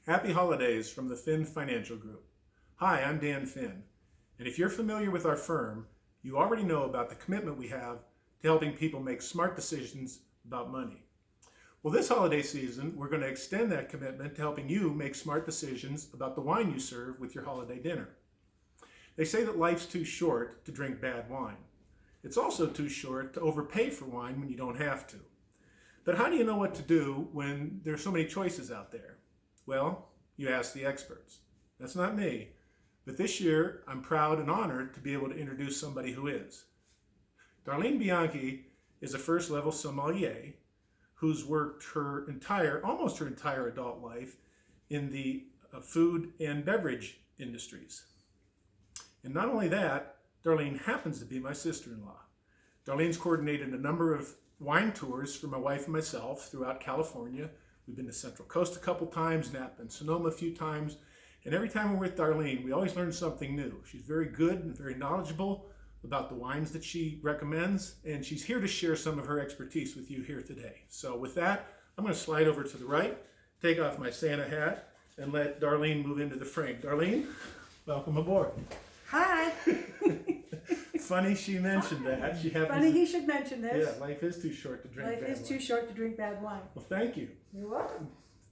Happy holidays from the Finn Financial Group. Hi, I'm Dan Finn, and if you're familiar with our firm, you already know about the commitment we have to helping people make smart decisions about money. Well, this holiday season, we're going to extend that commitment to helping you make smart decisions about the wine you serve with your holiday dinner. They say that life's too short to drink bad wine. It's also too short to overpay for wine when you don't have to. But how do you know what to do when there's so many choices out there? Well, you ask the experts. That's not me. But this year, I'm proud and honored to be able to introduce somebody who is. Darlene Bianchi is a first-level sommelier who's worked almost her entire adult life in the food and beverage industries. And not only that, Darlene happens to be my sister-in-law. Darlene's coordinated a number of wine tours for my wife and myself throughout California. We've been to Central Coast a couple times, Napa and Sonoma a few times, and every time we're with Darlene, we always learn something new. She's very good and very knowledgeable about the wines that she recommends, and she's here to share some of her expertise with you here today. So with that, I'm going to slide over to the right, take off my Santa hat, and let Darlene move into the frame. Darlene, welcome aboard. Hi. Funny she mentioned that. Funny he should mention this. Yeah, life is too short to drink bad wine. Life is too short to drink bad wine. Well, thank you. You're welcome.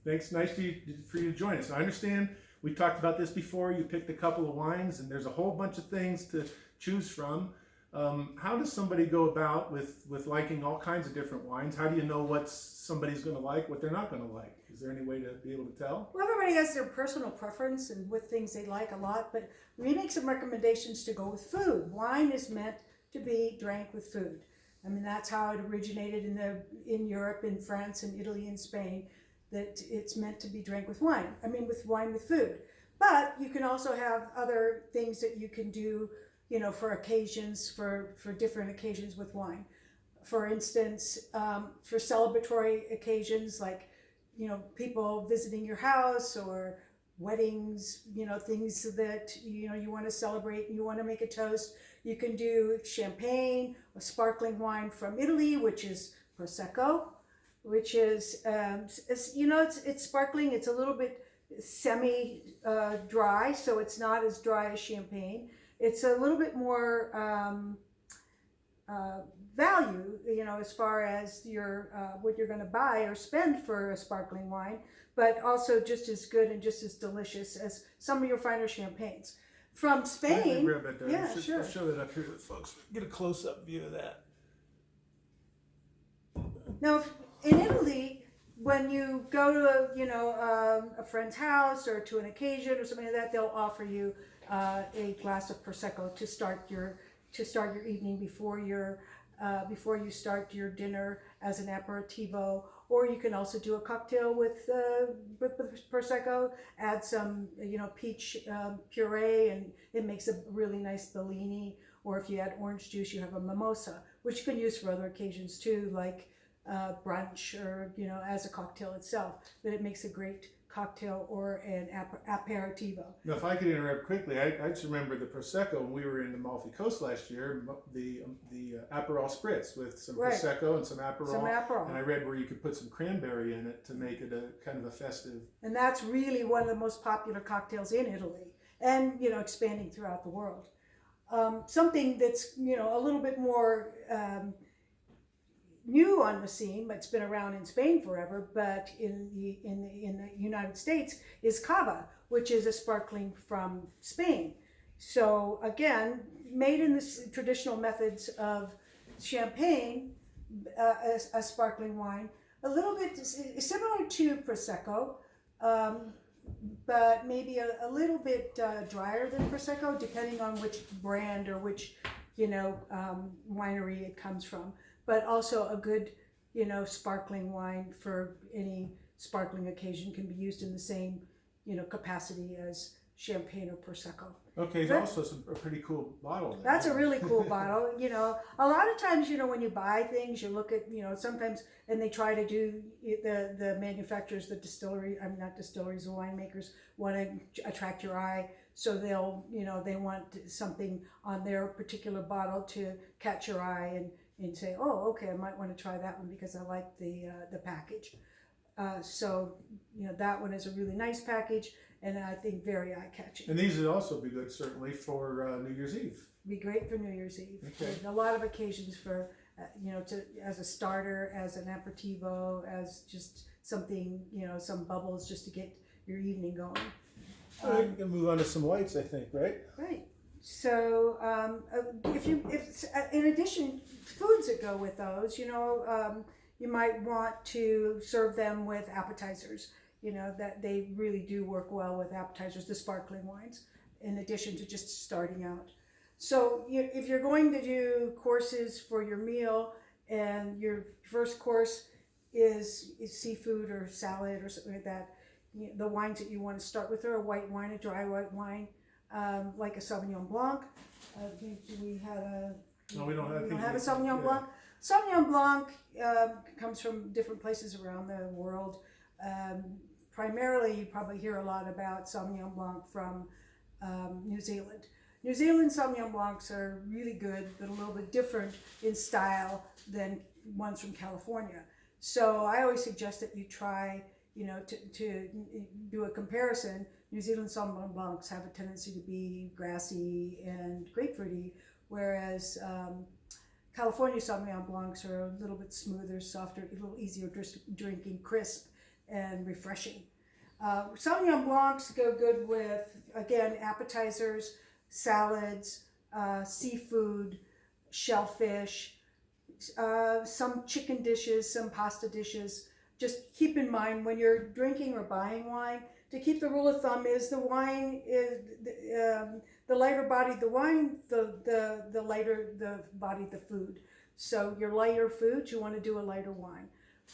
Thanks. Nice for you to join us. I understand we talked about this before. You picked a couple of wines, and there's a whole bunch of things to choose from. How does somebody go about with liking all kinds of different wines? How do you know what somebody's going to like, what they're not going to like? Is there any way to be able to tell? Well, everybody has their personal preference and with things they like a lot, but we make some recommendations to go with food. Wine is meant to be drank with food. I mean, that's how it originated in Europe, in France, and Italy, and Spain, that it's meant to be drank with wine. I mean, with wine with food. But you can also have other things that you can do, you know, for occasions, for different occasions with wine. For instance, for celebratory occasions like, you know, people visiting your house or weddings, you know, things that, you know, you want to celebrate and you want to make a toast. You can do champagne or sparkling wine from Italy, which is Prosecco, which is, you know, it's sparkling. It's a little bit semi-dry, so it's not as dry as champagne. It's a little bit more value, you know, as far as your what you're going to buy or spend for a sparkling wine, but also just as good and just as delicious as some of your finer champagnes. From Spain, yeah, sure. Show that up here, folks. Get a close-up view of that. Now, in Italy, when you go to a friend's house or to an occasion or something like that, they'll offer you a glass of prosecco to start your evening before you start your dinner as an aperitivo. Or you can also do a cocktail with prosecco. Add some peach puree, and it makes a really nice Bellini. Or if you add orange juice, you have a mimosa, which you can use for other occasions too, like brunch or as a cocktail itself. But it makes a great cocktail or an aperitivo. Now, if I could interrupt quickly, I just remember the Prosecco when we were in the Amalfi Coast last year, the Aperol Spritz with some Prosecco and some Aperol. And I read where you could put some cranberry in it to make it a kind of a festive. And that's really one of the most popular cocktails in Italy and, expanding throughout the world. Something that's, a little bit more new on the scene, but it's been around in Spain forever, but in the United States is Cava, which is a sparkling from Spain. So again, made in the traditional methods of champagne, a sparkling wine, a little bit similar to Prosecco, but maybe a little bit drier than Prosecco, depending on which brand or which winery it comes from. But also a good, sparkling wine for any sparkling occasion can be used in the same, capacity as champagne or Prosecco. Okay, it's also a pretty cool bottle. That's a really cool bottle. A lot of times, when you buy things, you look at, sometimes, and they try to do, the manufacturers, the not distilleries, the winemakers want to attract your eye. So they'll, they want something on their particular bottle to catch your eye and say, oh, okay, I might want to try that one because I like the package. So, that one is a really nice package, and I think very eye-catching. And these would also be good, certainly, for New Year's Eve. Be great for New Year's Eve. Okay. There's a lot of occasions for, as a starter, as an aperitivo, as just something, some bubbles just to get your evening going. All right, we can move on to some whites, I think, right? Right. So, if in addition, foods that go with those, you might want to serve them with appetizers. That they really do work well with appetizers, the sparkling wines, in addition to just starting out. So, if you're going to do courses for your meal, and your first course is seafood or salad or something like that, the wines that you want to start with are a white wine, a dry white wine. Like a Sauvignon Blanc. We had a. No, we don't have a Sauvignon Blanc. Sauvignon Blanc comes from different places around the world. Primarily, you probably hear a lot about Sauvignon Blanc from New Zealand. New Zealand Sauvignon Blancs are really good, but a little bit different in style than ones from California. So I always suggest that you try, to do a comparison. New Zealand Sauvignon Blancs have a tendency to be grassy and grapefruity, whereas California Sauvignon Blancs are a little bit smoother, softer, a little easier drinking, crisp and refreshing. Sauvignon Blancs go good with, again, appetizers, salads, seafood, shellfish, some chicken dishes, some pasta dishes. Just keep in mind when you're drinking or buying wine, to keep the rule of thumb is the wine is the lighter bodied the wine, the lighter the body the food. So your lighter foods, you want to do a lighter wine.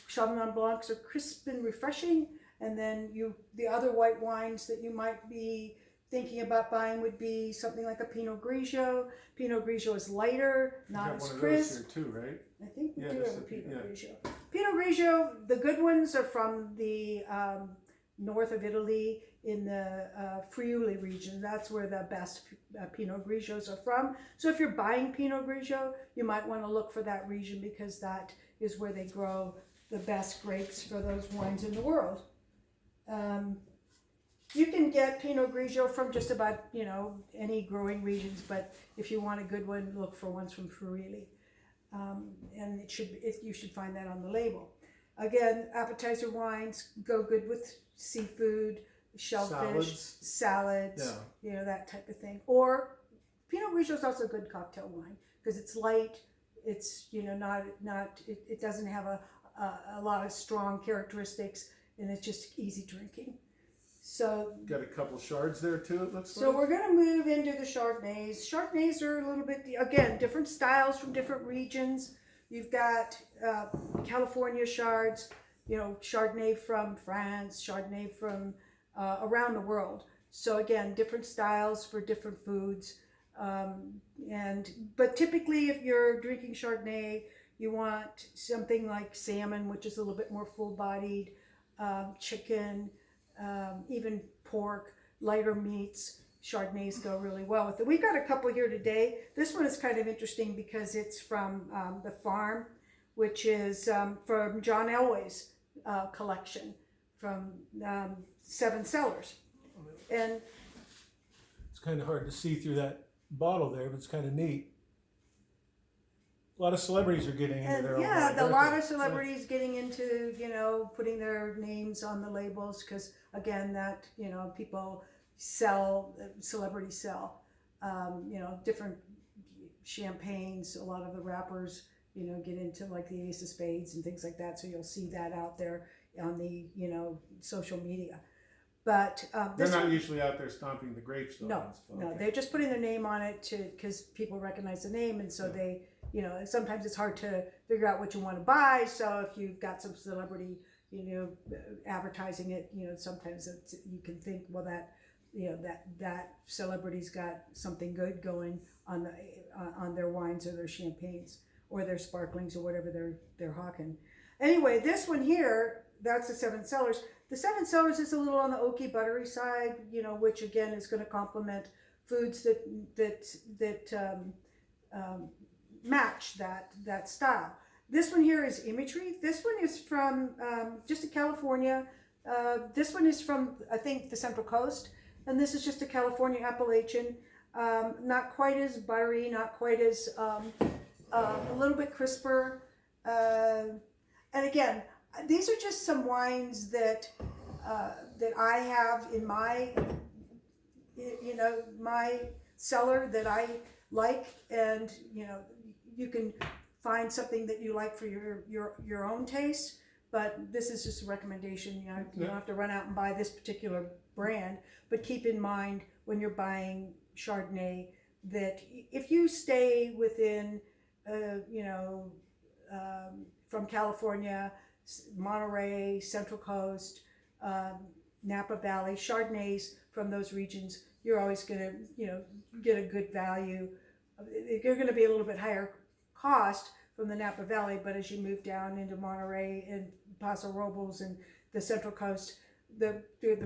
Sauvignon Blancs are crisp and refreshing, and then the other white wines that you might be thinking about buying would be something like a Pinot Grigio. Pinot Grigio is lighter, not as crisp. One of those here too, right? I think we do have a Pinot yeah. Grigio. Pinot Grigio, the good ones are from the north of Italy in the Friuli region. That's where the best Pinot Grigios are from. So if you're buying Pinot Grigio, you might want to look for that region because that is where they grow the best grapes for those wines in the world. You can get Pinot Grigio from just about, any growing regions, but if you want a good one, look for ones from Friuli. And you should find that on the label. Again, appetizer wines go good with seafood, shellfish, salads, that type of thing. Or Pinot Grigio is also a good cocktail wine because it's light. It's it doesn't have a lot of strong characteristics, and it's just easy drinking. So got a couple shards there too, it looks like. So we're going to move into the Chardonnays. Chardonnays are a little bit, again, different styles from different regions. You've got California Chards, Chardonnay from France, Chardonnay from around the world. So again, different styles for different foods. But typically if you're drinking Chardonnay, you want something like salmon, which is a little bit more full-bodied, chicken, even pork, lighter meats. Chardonnays go really well with it. We've got a couple here today. This one is kind of interesting because it's from the farm, which is from John Elway's collection from Seven Cellars. And it's kind of hard to see through that bottle there, but it's kind of neat. A lot of celebrities are getting into there. Yeah, a lot of celebrities getting into, putting their names on the labels because, again, that, people celebrities sell, different champagnes. A lot of the rappers, get into like the Ace of Spades and things like that. So you'll see that out there on the, social media. But they're not usually out there stomping the grapes. No, they're just putting their name on it because people recognize the name, and so they, sometimes it's hard to figure out what you want to buy. So if you've got some celebrity, advertising it, sometimes you can think, well, that celebrity's got something good going on their wines or their champagnes or their sparklings or whatever they're hawking. Anyway, this one here, that's the Seven Cellars. The Seven Cellars is a little on the oaky, buttery side, which again is going to complement foods that match that style. This one here is Imagery. This one is from just in California. This one is from, I think, the Central Coast. And this is just a California Appellation. Not quite as buttery, not quite as, a little bit crisper. And again, these are just some wines that I have in my, my cellar that I like. And, you can find something that you like for your own taste. But this is just a recommendation. You don't have to run out and buy this particular brand. But keep in mind when you're buying Chardonnay that if you stay within, from California, Monterey, Central Coast, Napa Valley, Chardonnays from those regions, you're always going to, get a good value. You're going to be a little bit higher cost from the Napa Valley, but as you move down into Monterey and Paso Robles and the Central Coast, the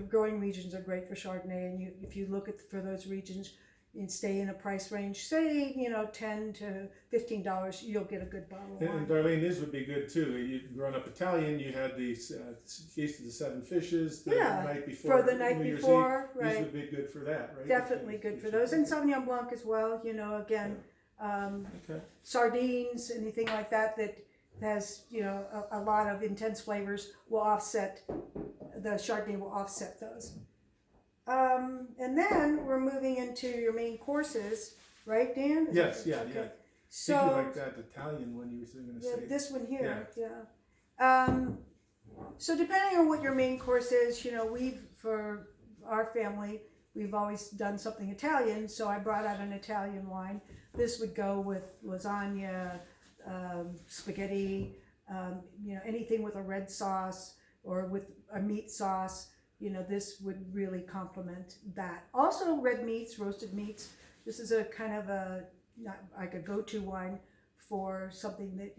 growing regions are great for Chardonnay. And if you look for those regions and stay in a price range, say, $10 to $15, you'll get a good bottle of wine. And Darlene, this would be good too. You growing up Italian, you had the Feast of the Seven Fishes the night before. For the night New Year's before, Eve. right. These would be good for that, right? Definitely good for those. And Sauvignon Blanc as well, again. Sardines, anything like that has, a lot of intense flavors will offset, the Chardonnay will offset those. And then we're moving into your main courses, right, Dan? Yes, yeah. So, I think you like that Italian one you were going to say. This one here, yeah. So depending on what your main course is, for our family, we've always done something Italian, so I brought out an Italian wine. This would go with lasagna, spaghetti, anything with a red sauce or with a meat sauce. This would really complement that. Also, red meats, roasted meats. This is a kind of not like a go-to wine for something that,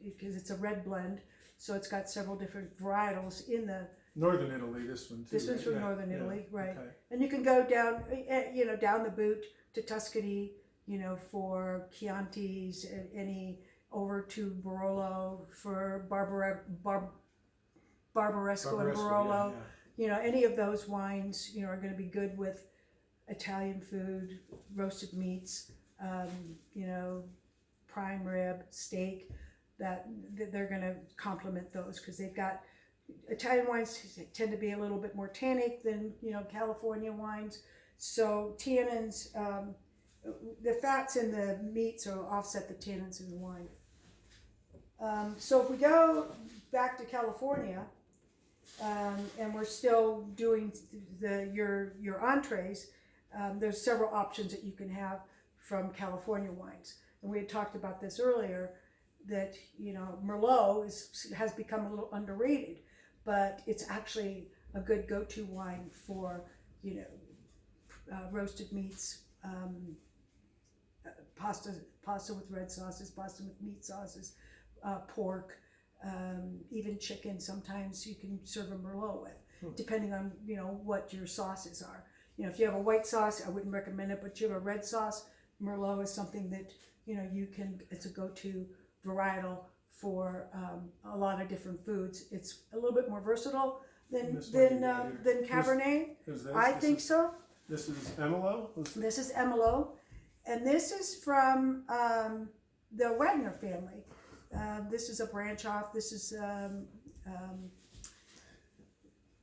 because it's a red blend, so it's got several different varietals in the Northern Italy, this one too. This one's from Northern Italy, right? Okay. And you can go down, down the boot to Tuscany, for Chiantis, and over to Barolo for Barbaresco and Barolo. Any of those wines, are going to be good with Italian food, roasted meats, prime rib, steak. That they're going to complement those because they've got Italian wines tend to be a little bit more tannic than California wines. So tannins, the fats in the meats will offset the tannins in the wine. So if we go back to California, and we're still doing your entrees, there's several options that you can have from California wines. And we had talked about this earlier, that Merlot has become a little underrated, but it's actually a good go-to wine for roasted meats, pasta with red sauces, pasta with meat sauces, pork, even chicken. Sometimes you can serve a Merlot with, depending on what your sauces are. If you have a white sauce, I wouldn't recommend it, but if you have a red sauce, Merlot is something that you can. It's a go-to varietal for a lot of different foods. It's a little bit more versatile than Cabernet. I think so. This is Emelo? This is Emelo, and this is from the Wagner family. This is a branch off. This is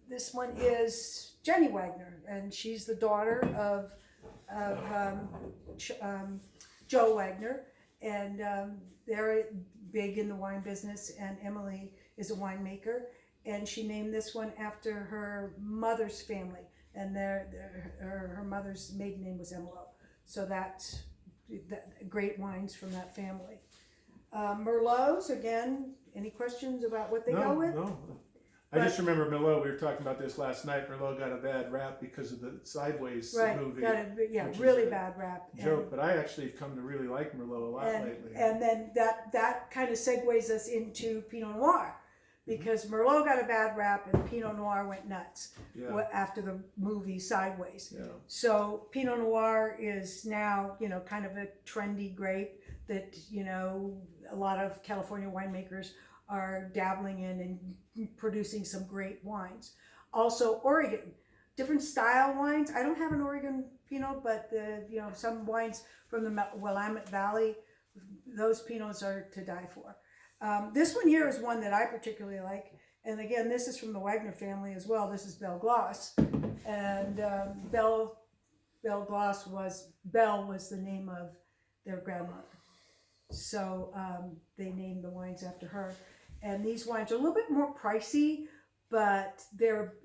this one is Jenny Wagner, and she's the daughter of Joe Wagner, and they're big in the wine business. And Emily is a winemaker, and she named this one after her mother's family, and her mother's maiden name was Emelo. So that's great wines from that family. Merlots, again, any questions about what they go with? No. I just remember Merlot, we were talking about this last night, Merlot got a bad rap because of the Sideways movie. Got really bad rap. Joke, but I actually have come to really like Merlot a lot lately. And then that kind of segues us into Pinot Noir, because Merlot got a bad rap and Pinot Noir went nuts after the movie Sideways. Yeah. So Pinot Noir is now, kind of a trendy grape that, you know, a lot of California winemakers are dabbling in and producing some great wines. Also, Oregon, different style wines. I don't have an Oregon Pinot, but you know, some wines from the Willamette Valley, those Pinots are to die for. This one here is one that I particularly like. And again, this is from the Wagner family as well. This is Belle Gloss. And Belle Gloss was the name of their grandmother. So they named the wines after her. And these wines are a little bit more pricey, but they're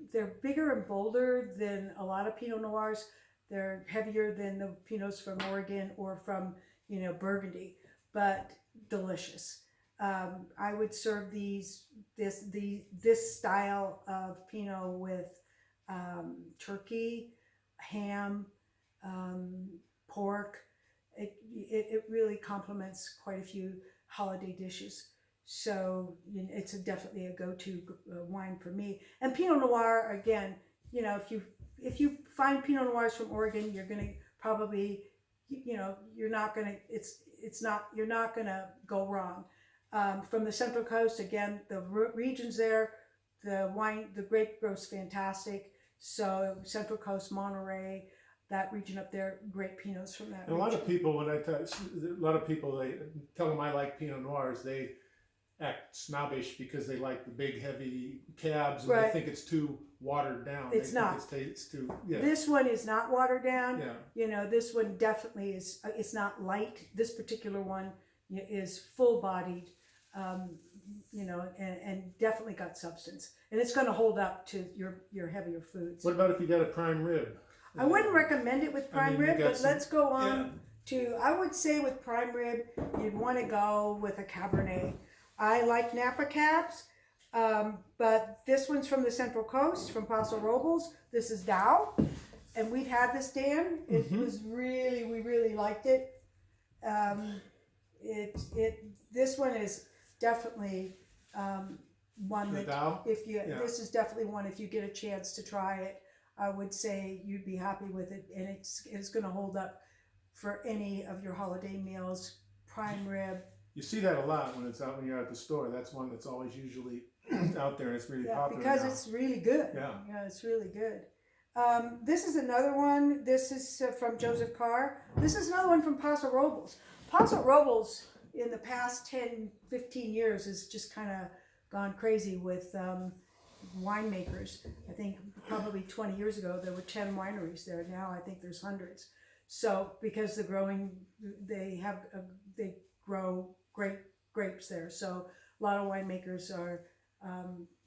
bigger and bolder than a lot of Pinot Noirs. They're heavier than the Pinots from Oregon or from, you know, Burgundy, but delicious. I would serve this style of Pinot with turkey, ham, pork. It really complements quite a few holiday dishes. So you know, it's definitely a go-to wine for me. And Pinot Noir, again, you know, if you find Pinot Noirs from Oregon, you're gonna probably, you know, you're not gonna go wrong. From the Central Coast, again, the regions there, the grape grows fantastic. So Central Coast, Monterey, that region up there, great Pinots from that region. A lot of people, they tell them I like Pinot Noirs, they act snobbish because they like the big heavy cabs and they think it's too watered down. It's not. It's too, yeah. This one is not watered down. Yeah. You know, this one definitely is. It's not light. This particular one is full bodied. You know, and definitely got substance, and it's going to hold up to your heavier foods. What about if you got a prime rib? I wouldn't recommend it with prime rib, but let's go on to. I would say with prime rib, you'd want to go with a Cabernet. I like Napa Cabs, but this one's from the Central Coast, from Paso Robles. This is Dow, and we've had this, Dan. It was we really liked it. This one is definitely one that this is definitely one, if you get a chance to try it, I would say you'd be happy with it, and it's going to hold up for any of your holiday meals. Prime rib. You see that a lot when you're at the store. That's one that's always usually out there, and it's really popular because now. It's really good. Yeah, it's really good. This is another one. This is from Joseph Carr. This is another one from Paso Robles. Paso Robles in the past 10, 15 years has just kind of gone crazy with winemakers. I think probably 20 years ago there were 10 wineries there. Now I think there's hundreds. So because they grow great grapes there. So a lot of winemakers are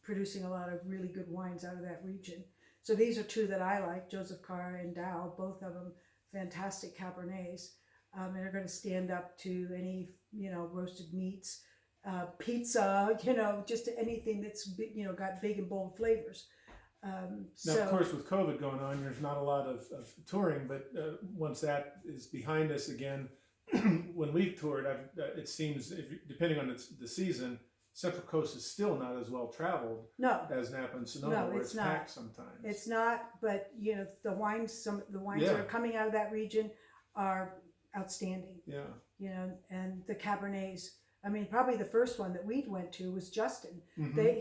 producing a lot of really good wines out of that region. So these are two that I like, Joseph Carr and Dow, both of them fantastic Cabernets. And they're going to stand up to any, you know, roasted meats, pizza, you know, just anything that's, you know, got big and bold flavors. Now, of course, with COVID going on, there's not a lot of touring, but once that is behind us again, when we've toured, it seems, depending on the season, Central Coast is still not as well traveled as Napa and Sonoma, where it's packed sometimes. It's not, but you know, the wines that are coming out of that region are outstanding. Yeah. You know, and the Cabernets. I mean, probably the first one that we went to was Justin.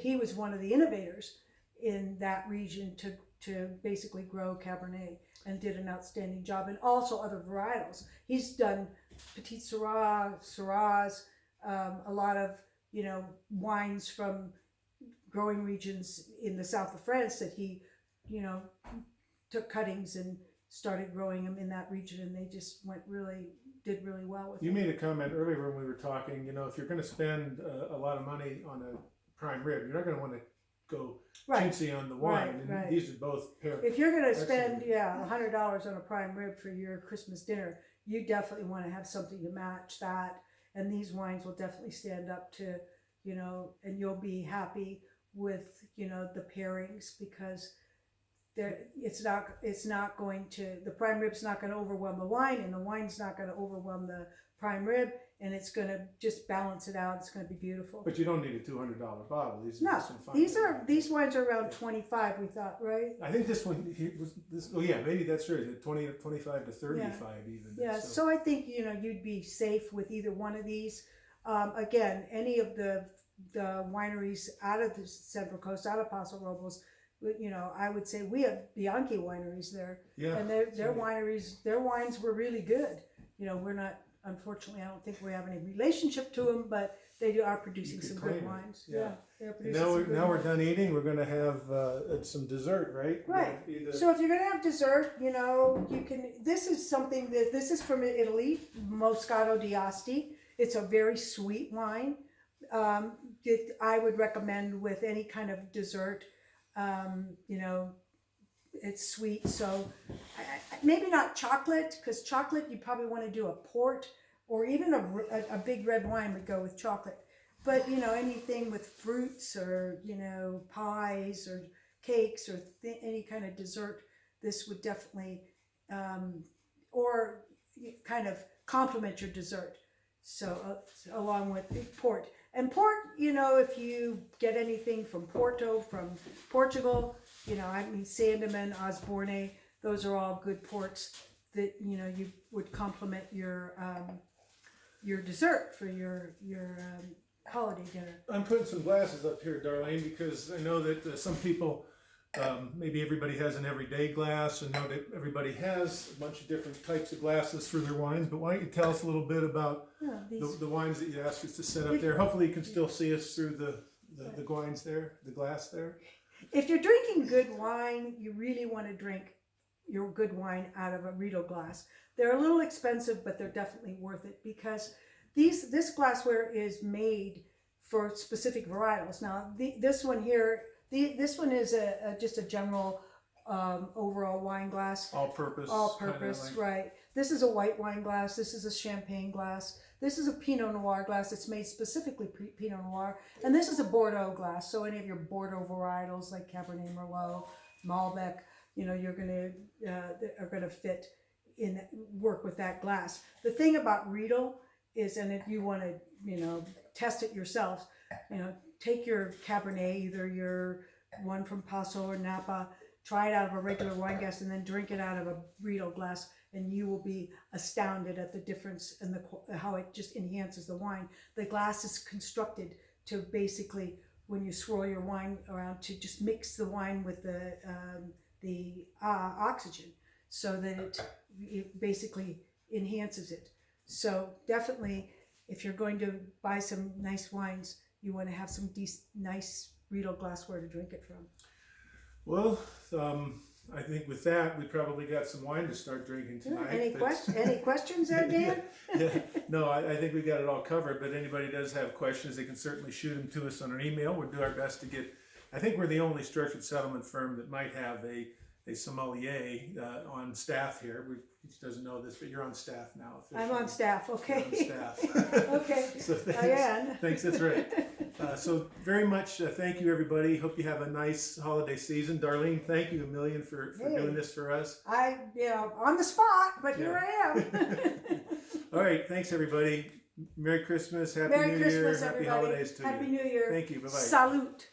He was one of the innovators in that region to basically grow Cabernet, and did an outstanding job, and also other varietals. He's done Petit Syrah, Syrahs, a lot of, you know, wines from growing regions in the south of France that he, you know, took cuttings and started growing them in that region, and they just did really well with it. You made a comment earlier when we were talking, you know, if you're going to spend a lot of money on a prime rib, you're not going to want to go chintzy on the wine. And these are both if you're going to spend $100 on a prime rib for your Christmas dinner, you definitely want to have something to match that, and these wines will definitely stand up to, you know, and you'll be happy with, you know, the pairings, because it's not going to, the prime rib's not going to overwhelm the wine, and the wine's not going to overwhelm the prime rib, and it's going to just balance it out. It's going to be beautiful. But you don't need a $200 bottle. These are No, just some fun these wines are around 25. We thought, right? I think this one was this. Oh yeah, maybe that's right. 20 to 25 to 35 even. Yeah. So I think you'd be safe with either one of these. Again, any of the wineries out of the Central Coast, out of Paso Robles, I would say we have Bianchi wineries there, Yeah, and their wineries, their wines were really good. We're not, unfortunately, I don't think we have any relationship to them, but they are producing some good wines. Yeah. They're producing some good Now we're wines. done eating. We're going to have some dessert, right? Right. So if you're going to have dessert, you can. This is something this is from Italy, Moscato d'Asti. It's a very sweet wine. I would recommend with any kind of dessert. It's sweet, so maybe not chocolate, because chocolate you probably want to do a port, or even a big red wine would go with chocolate. But anything with fruits, or pies or cakes, or any kind of dessert, this would definitely or kind of complement your dessert. So along with port. And port, if you get anything from Porto, from Portugal, Sandeman, Osborne, those are all good ports that, you would complement your dessert for your holiday dinner. I'm putting some glasses up here, Darlene, because I know that some people, maybe everybody has an everyday glass, and know that everybody has a bunch of different types of glasses for their wines. But why don't you tell us a little bit about the wines that you asked us to set up there? Hopefully you can still see us through the wines there, the glass there. If you're drinking good wine, you really want to drink your good wine out of a Riedel glass. They're a little expensive, but they're definitely worth it, because this glassware is made for specific varietals. Now, this one here, this one is just a general overall wine glass. All purpose. Right. This is a white wine glass. This is a champagne glass. This is a Pinot Noir glass. It's made specifically Pinot Noir. And this is a Bordeaux glass. So any of your Bordeaux varietals like Cabernet Merlot, Malbec, you're are gonna fit in, work with that glass. The thing about Riedel is, and if you want to, test it yourself, take your Cabernet, either your one from Paso or Napa, try it out of a regular wine glass, and then drink it out of a Riedel glass, and you will be astounded at the difference and how it just enhances the wine. The glass is constructed to basically, when you swirl your wine around, to just mix the wine with the oxygen, so that it basically enhances it. So definitely, if you're going to buy some nice wines, you want to have some nice Riedel glassware to drink it from. Well, I think with that, we probably got some wine to start drinking tonight. Any questions there, Dan? Yeah. No, I think we got it all covered, but anybody does have questions, they can certainly shoot them to us on an email. We'll do our best to get, I think we're the only structured settlement firm that might have a sommelier on staff here. He doesn't know this, but you're on staff now. Officially. I'm on staff, okay. You're on staff. Okay, So thanks, I am. Thanks, that's right. So very much thank you, everybody. Hope you have a nice holiday season. Darlene, thank you a million for doing this for us. On the spot, but here I am. All right, thanks, everybody. Merry Christmas, Happy Merry New Christmas, Year, Happy everybody. Holidays to you. Happy New Year. Thank you, bye-bye. Salute.